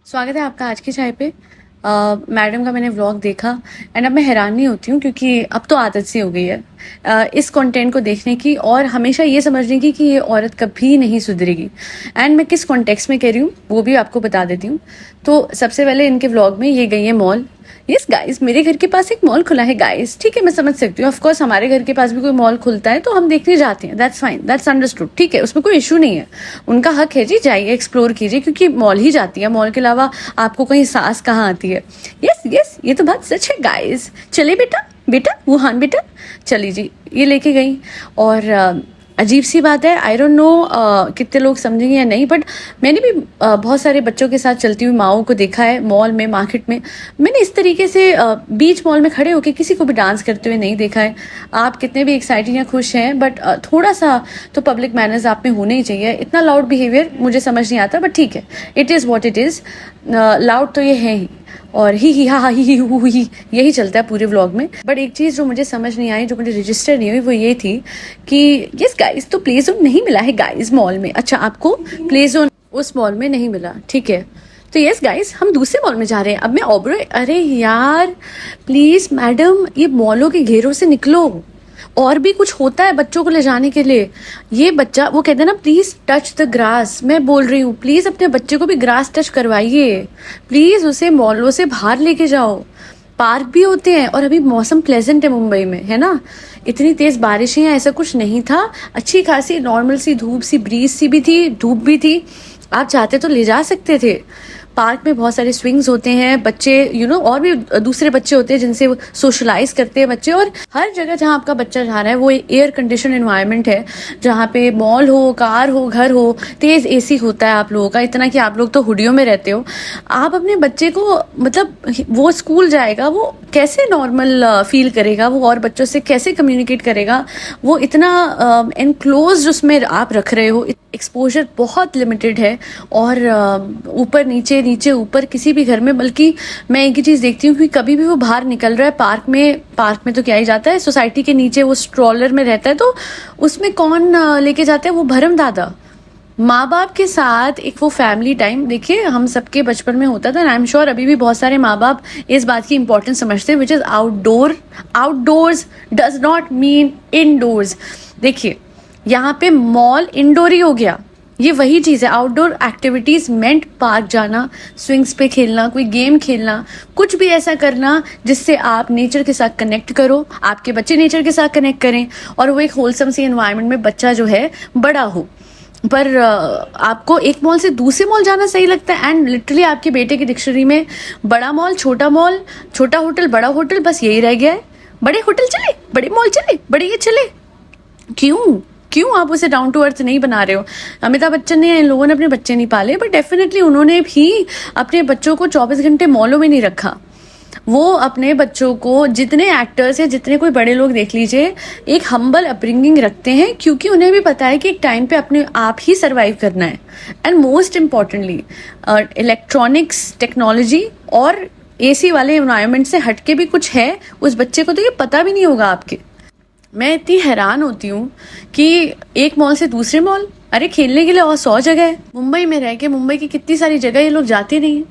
स्वागत है आपका आज की चाय पे। मैडम का मैंने व्लॉग देखा एंड अब मैं हैरान नहीं होती हूँ क्योंकि अब तो आदत सी हो गई है इस कंटेंट को देखने की और हमेशा ये समझने की कि ये औरत कभी नहीं सुधरेगी। एंड मैं किस कॉन्टेक्स्ट में कह रही हूँ वो भी आपको बता देती हूँ। तो सबसे पहले इनके व्लॉग में ये गई है मॉल। यस गाइस, मेरे घर के पास एक मॉल खुला है गाइस, ठीक है मैं समझ सकती हूँ। ऑफ कोर्स हमारे घर के पास भी कोई मॉल खुलता है तो हम देखने जाते हैं, दैट्स फाइन, दैट्स अंडरस्टूड, ठीक है, उसमें कोई इशू नहीं है। उनका हक है जी, जाइए एक्सप्लोर कीजिए क्योंकि मॉल ही जाती है, मॉल के अलावा आपको कहीं सांस कहाँ आती है। यस यस, ये तो बात सच है गाइस। चले बेटा बेटा वुहान बेटा, चली जी, ये लेके गई। और अजीब सी बात है, आई डोंट नो कितने लोग समझेंगे या नहीं, बट मैंने भी बहुत सारे बच्चों के साथ चलती हुई माओं को देखा है मॉल में, मार्केट में। मैंने इस तरीके से बीच मॉल में खड़े होकर किसी को भी डांस करते हुए नहीं देखा है। आप कितने भी एक्साइटेड या खुश हैं बट थोड़ा सा तो पब्लिक मैनर्स आप में होने ही चाहिए। इतना लाउड बिहेवियर मुझे समझ नहीं आता, बट ठीक है, it is what it is. Loud तो ये है ही, और ही हा ही हु ही यही चलता है पूरे व्लॉग में। बट एक चीज़ जो मुझे समझ नहीं आई, जो मुझे रजिस्टर नहीं हुई, वो ये थी कि यस गाइस, तो प्ले जोन नहीं मिला है गाइस मॉल में। अच्छा, आपको प्ले जोन उस मॉल में नहीं मिला, ठीक है, तो यस गाइस हम दूसरे मॉल में जा रहे हैं। अब मैं ओबरो, अरे यार प्लीज मैडम, ये मॉलों के घेरों से निकलो, और भी कुछ होता है बच्चों को ले जाने के लिए। ये बच्चा, वो कहते हैं ना प्लीज टच द ग्रास, मैं बोल रही हूँ प्लीज अपने बच्चे को भी ग्रास टच करवाइए, प्लीज उसे मॉलों से बाहर लेके जाओ। पार्क भी होते हैं, और अभी मौसम प्लेजेंट है मुंबई में, है ना, इतनी तेज बारिशें ऐसा कुछ नहीं था, अच्छी खासी नॉर्मल सी धूप सी, ब्रीज सी भी थी, धूप भी थी। आप चाहते तो ले जा सकते थे। पार्क में बहुत सारे स्विंग्स होते हैं, बच्चे और भी दूसरे बच्चे होते हैं जिनसे सोशलाइज करते हैं बच्चे। और हर जगह जहाँ आपका बच्चा जा रहा है वो एयर कंडीशन एनवायरनमेंट है, जहाँ पे मॉल हो, कार हो, घर हो, तेज एसी होता है आप लोगों का, इतना कि आप लोग तो हुडियों में रहते हो। आप अपने बच्चे को, मतलब वो स्कूल जाएगा, वो कैसे नॉर्मल फील करेगा, वो और बच्चों से कैसे कम्युनिकेट करेगा, वो इतना एनक्लोज उसमें आप रख रहे हो। एक्सपोजर बहुत लिमिटेड है, और ऊपर नीचे नीचे ऊपर किसी भी घर में। बल्कि मैं एक ही चीज़ देखती हूँ कि कभी भी वो बाहर निकल रहा है पार्क में तो क्या ही जाता है, सोसाइटी के नीचे वो स्ट्रॉलर में रहता है, तो उसमें कौन लेके जाता है, वो भरम दादा। माँ बाप के साथ एक वो फैमिली टाइम, देखिए हम सबके बचपन में होता था, आई एम श्योर अभी भी बहुत सारे माँ बाप इस बात की इंपॉर्टेंस समझते हैं, which is outdoor. Outdoors does not mean indoors. देखिए यहाँ पे मॉल इंडोर ही हो गया, ये वही चीज़ है। आउटडोर एक्टिविटीज़ मेंट पार्क जाना, स्विंग्स पे खेलना, कोई गेम खेलना, कुछ भी ऐसा करना जिससे आप नेचर के साथ कनेक्ट करो, आपके बच्चे नेचर के साथ कनेक्ट करें, और वो एक होलसम सी एनवायरनमेंट में बच्चा जो है बड़ा हो। पर आपको एक मॉल से दूसरे मॉल जाना सही लगता है, एंड लिटरली आपके बेटे की डिक्शनरी में बड़ा मॉल, छोटा होटल, बड़ा होटल, बस यही रह गया है। बड़े होटल चले, बड़े मॉल चले, बड़े ये चले, क्यों आप उसे डाउन टू अर्थ नहीं बना रहे हो? अमिताभ बच्चन ने, इन लोगों ने अपने बच्चे नहीं पाले, बट डेफिनेटली उन्होंने भी अपने बच्चों को 24 घंटे मॉलों में नहीं रखा। वो अपने बच्चों को, जितने एक्टर्स हैं, जितने कोई बड़े लोग देख लीजिए, एक हम्बल अपब्रिंगिंग रखते हैं, क्योंकि उन्हें भी पता है कि एक टाइम पे अपने आप ही सर्वाइव करना है। And most importantly electronics, technology और एसी वाले एनवायरनमेंट से हटके भी कुछ है, उस बच्चे को तो ये पता भी नहीं होगा आपके। मैं इतनी हैरान होती हूँ कि एक मॉल से दूसरे मॉल, अरे खेलने के लिए और 100 जगह है। मुंबई में रह के मुंबई की कितनी सारी जगह ये लोग जाते नहीं हैं,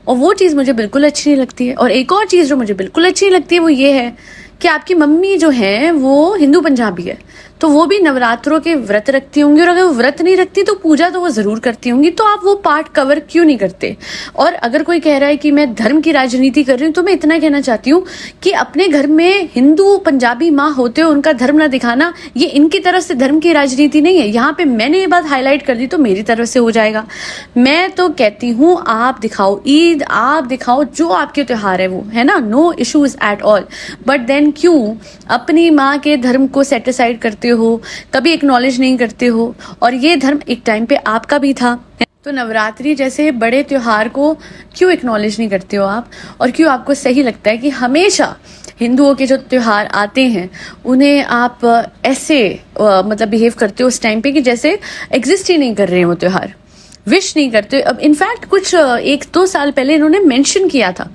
और वो चीज़ मुझे बिल्कुल अच्छी नहीं लगती है। और एक और चीज़ जो मुझे बिल्कुल अच्छी नहीं लगती है वो ये है कि आपकी मम्मी जो है वो हिंदू पंजाबी है, तो वो भी नवरात्रों के व्रत रखती होंगी, और अगर वो व्रत नहीं रखती तो पूजा तो वो ज़रूर करती होंगी, तो आप वो पार्ट कवर क्यों नहीं करते? और अगर कोई कह रहा है कि मैं धर्म की राजनीति कर रही हूँ, तो मैं इतना कहना चाहती हूँ कि अपने घर में हिंदू पंजाबी माँ होते हो उनका धर्म ना दिखाना, ये इनकी तरफ से धर्म की राजनीति नहीं है। यहाँ पे मैंने ये बात हाईलाइट कर दी तो मेरी तरफ से हो जाएगा। मैं तो कहती हूँ आप दिखाओ ईद, आप दिखाओ जो आपके त्योहार है वो, है ना, no issues at all, but then क्यों अपनी माँ के धर्म को सेटिसाइड करते हो, कभी एक्नॉलेज नहीं करते हो? और ये धर्म एक टाइम पे आपका भी था, तो नवरात्रि जैसे बड़े त्योहार को क्यों एक्नॉलेज नहीं करते हो आप? और क्यों आपको सही लगता है कि हमेशा हिंदुओं के जो त्योहार आते हैं उन्हें आप ऐसे मतलब बिहेव करते हो उस टाइम पे कि जैसे एग्जिस्ट ही नहीं कर रहे हैं वो त्योहार, विश नहीं करते? अब इनफैक्ट कुछ 1-2 साल पहले इन्होंने मेंशन किया था,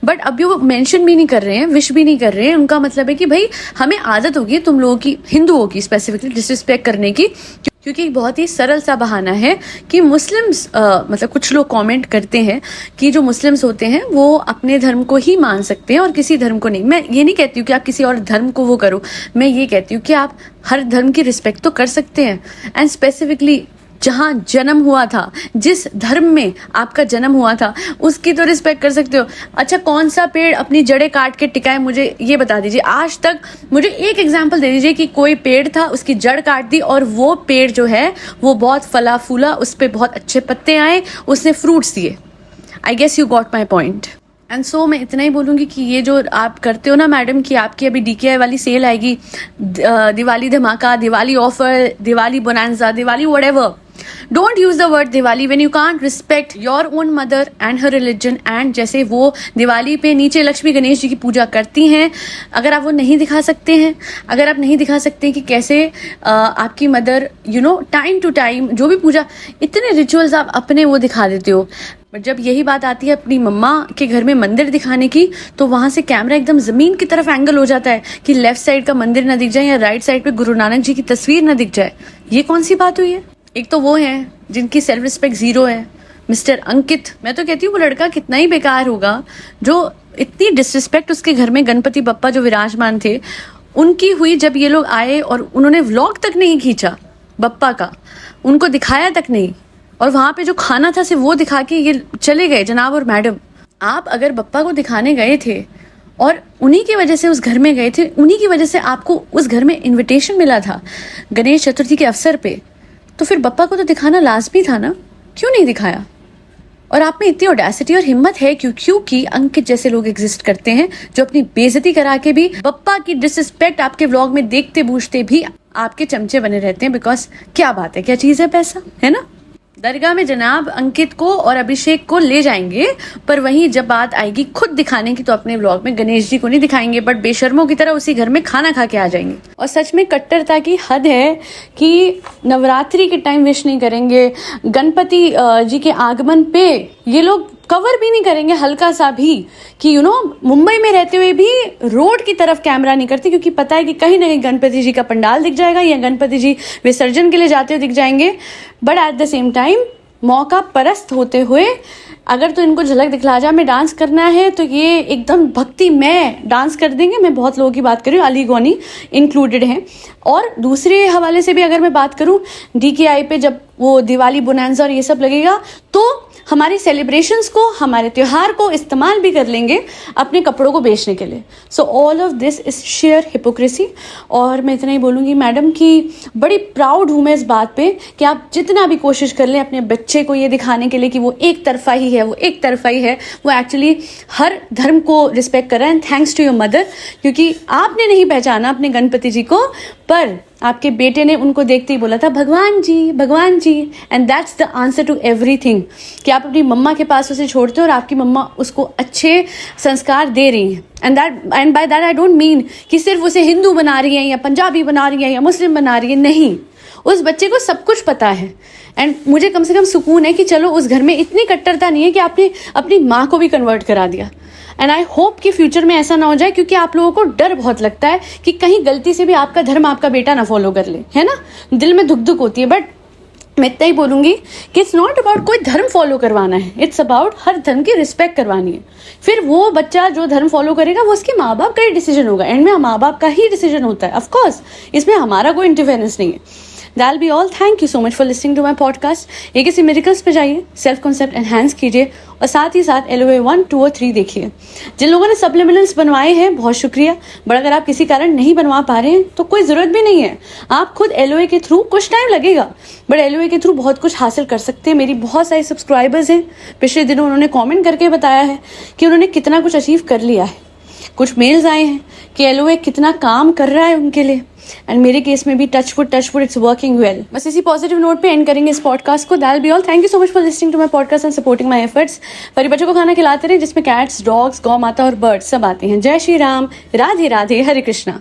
बट अभी वो मेंशन भी नहीं कर रहे हैं, विश भी नहीं कर रहे हैं। उनका मतलब है कि भाई हमें आदत होगी तुम लोगों की, हिंदुओं की स्पेसिफिकली डिसरिस्पेक्ट करने की, क्योंकि एक बहुत ही सरल सा बहाना है कि मुस्लिम्स मतलब कुछ लोग कमेंट करते हैं कि जो मुस्लिम्स होते हैं वो अपने धर्म को ही मान सकते हैं और किसी धर्म को नहीं। मैं ये नहीं कहती हूँ कि आप किसी और धर्म को वो करो, मैं ये कहती हूँ कि आप हर धर्म की रिस्पेक्ट तो कर सकते हैं। एंड स्पेसिफिकली जहाँ जन्म हुआ था, जिस धर्म में आपका जन्म हुआ था, उसकी तो रिस्पेक्ट कर सकते हो। अच्छा, कौन सा पेड़ अपनी जड़ें काट के टिकाए, मुझे ये बता दीजिए। आज तक मुझे एक एग्जाम्पल दे दीजिए कि कोई पेड़ था, उसकी जड़ काट दी और वो पेड़ जो है वो बहुत फला फूला, उस पर बहुत अच्छे पत्ते आए, उसने फ्रूट्स दिए। I guess you got my point. And so मैं इतना ही बोलूँगी कि ये जो आप करते हो ना मैडम, कि आपकी अभी DKI वाली सेल आएगी, दिवाली धमाका, Diwali offer, Diwali bonanza, Diwali whatever, don't use the word Diwali when you can't respect your own mother and her religion. And जैसे वो दिवाली पे नीचे लक्ष्मी गणेश जी की पूजा करती हैं, अगर आप वो नहीं दिखा सकते हैं, अगर आप नहीं दिखा सकते कि कैसे आपकी मदर टाइम टू टाइम जो भी पूजा, इतने रिचुअल्स आप अपने वो दिखा देते हो, बट जब यही बात आती है अपनी मम्मा के घर में मंदिर दिखाने की, तो वहां से कैमरा एकदम जमीन की तरफ एंगल हो जाता है कि लेफ्ट साइड का मंदिर ना दिख जाए या राइट साइड पे गुरु नानक जी की तस्वीर ना दिख जाए। ये कौन सी बात हुई है? एक तो वो है जिनकी सेल्फ रिस्पेक्ट जीरो है, मिस्टर अंकित। मैं तो कहती हूँ वो लड़का कितना ही बेकार होगा जो इतनी डिसरिस्पेक्ट उसके घर में गणपति बप्पा जो विराजमान थे उनकी हुई, जब ये लोग आए और उन्होंने व्लॉग तक नहीं खींचा बप्पा का, उनको दिखाया तक नहीं, और वहां पे जो खाना था सिर्फ वो दिखा के ये चले गए। जनाब और मैडम, आप अगर बप्पा को दिखाने गए थे और उन्हीं की वजह से उस घर में गए थे, उन्हीं की वजह से आपको उस घर में इनविटेशन मिला था गणेश चतुर्थी के अवसर पे, तो फिर बप्पा को तो दिखाना लाजमी था ना, क्यों नहीं दिखाया? और आप में इतनी ऑडेसिटी और हिम्मत है क्योंकि अंकित जैसे लोग एग्जिस्ट करते हैं जो अपनी बेइज्जती करा के भी बप्पा की डिसरिस्पेक्ट आपके व्लॉग में देखते बूझते भी आपके चमचे बने रहते हैं। बिकॉज क्या बात है, क्या चीज है पैसा, है ना? दरगाह में जनाब अंकित को और अभिषेक को ले जाएंगे, पर वहीं जब बात आएगी खुद दिखाने की तो अपने व्लॉग में गणेश जी को नहीं दिखाएंगे, बट बेशर्मों की तरह उसी घर में खाना खा के आ जाएंगे। और सच में कट्टरता की हद है कि नवरात्रि के टाइम विश नहीं करेंगे, गणपति जी के आगमन पे ये लोग कवर भी नहीं करेंगे हल्का सा भी, कि मुंबई में रहते हुए भी रोड की तरफ कैमरा नहीं करते, क्योंकि पता है कि कहीं ना कहीं गणपति जी का पंडाल दिख जाएगा या गणपति जी विसर्जन के लिए जाते हुए दिख जाएंगे। But at the same time मौका परस्त होते हुए अगर तो इनको झलक दिखलाजा में डांस करना है तो ये एकदम भक्ति में डांस कर देंगे। मैं बहुत लोगों की बात कर रही हूँ, अली गौनी इंक्लूडेड हैं। और दूसरे हवाले से भी अगर मैं बात करूँ, DKI पे जब वो दिवाली बोनांजा और ये सब लगेगा तो हमारे सेलिब्रेशंस को, हमारे त्योहार को इस्तेमाल भी कर लेंगे अपने कपड़ों को बेचने के लिए। So all of this is share hypocrisy. और मैं इतना ही बोलूँगी मैडम कि बड़ी प्राउड हूँ मैं इस बात पे कि आप जितना भी कोशिश कर लें अपने बच्चे को ये दिखाने के लिए कि वो एक तरफा ही है, वो एक तरफा ही है, वो एक्चुअली हर धर्म को रिस्पेक्ट कर रहा है। And thanks to your mother, क्योंकि आपने नहीं पहचाना अपने गणपति जी को, पर आपके बेटे ने उनको देखते ही बोला था भगवान जी, भगवान जी। And that's the answer to everything, कि आप अपनी मम्मा के पास उसे छोड़ते हो और आपकी मम्मा उसको अच्छे संस्कार दे रही हैं। And by that I don't mean कि सिर्फ उसे हिंदू बना रही हैं या पंजाबी बना रही हैं या मुस्लिम बना रही है, नहीं, उस बच्चे को सब कुछ पता है। एंड मुझे कम से कम सुकून है कि चलो उस घर में इतनी कट्टरता नहीं है कि आपने अपनी माँ को भी कन्वर्ट करा दिया। एंड आई होप कि फ्यूचर में ऐसा ना हो जाए, क्योंकि आप लोगों को डर बहुत लगता है कि कहीं गलती से भी आपका धर्म आपका बेटा ना फॉलो कर ले, है ना? दिल में धुक धुक होती है। बट मैं इतना ही बोलूंगी कि इट्स नॉट अबाउट कोई धर्म फॉलो करवाना है, इट्स अबाउट हर धर्म की रिस्पेक्ट करवानी है। फिर वो बच्चा जो धर्म फॉलो करेगा वो उसके माँ बाप का ही डिसीजन होगा, एंड में माँ बाप का ही डिसीजन होता है। ऑफकोर्स इसमें हमारा कोई इंटरफेरेंस नहीं है। That'll be all. Thank you so much for listening to my podcast. एक ऐसे मिरेकल्स पे जाइए, सेल्फ कॉन्सेप्ट एनहांस कीजिए और साथ ही साथ LOA 1, 2 और 3 देखिए। जिन लोगों ने सप्लीमेंट्स बनवाए हैं बहुत शुक्रिया, बट अगर आप किसी कारण नहीं बनवा पा रहे हैं तो कोई ज़रूरत भी नहीं है। आप खुद LOA के थ्रू, कुछ टाइम लगेगा बट LOA के थ्रू बहुत कुछ हासिल कर सकते हैं। मेरी बहुत सारे सब्सक्राइबर्स हैं, पिछले दिनों उन्होंने कॉमेंट करके बताया है कि उन्होंने कितना कुछ अचीव कर लिया है। कुछ मेल्स आए हैं कि LOA कितना काम कर रहा है उनके लिए, एंड मेरे केस में भी touch wood it's working well. बस इसी पॉजिटिव नोट पे एंड करेंगे इस पॉडकास्ट को। That be all. Thank you so much for listening to my podcast and supporting my efforts. परी बच्चों को खाना खिलाते रहे जिसमें कैट्स, डॉग्स, गौ माता और बर्ड्स सब आते हैं। जय श्री राम, राधे राधे, हरे कृष्णा।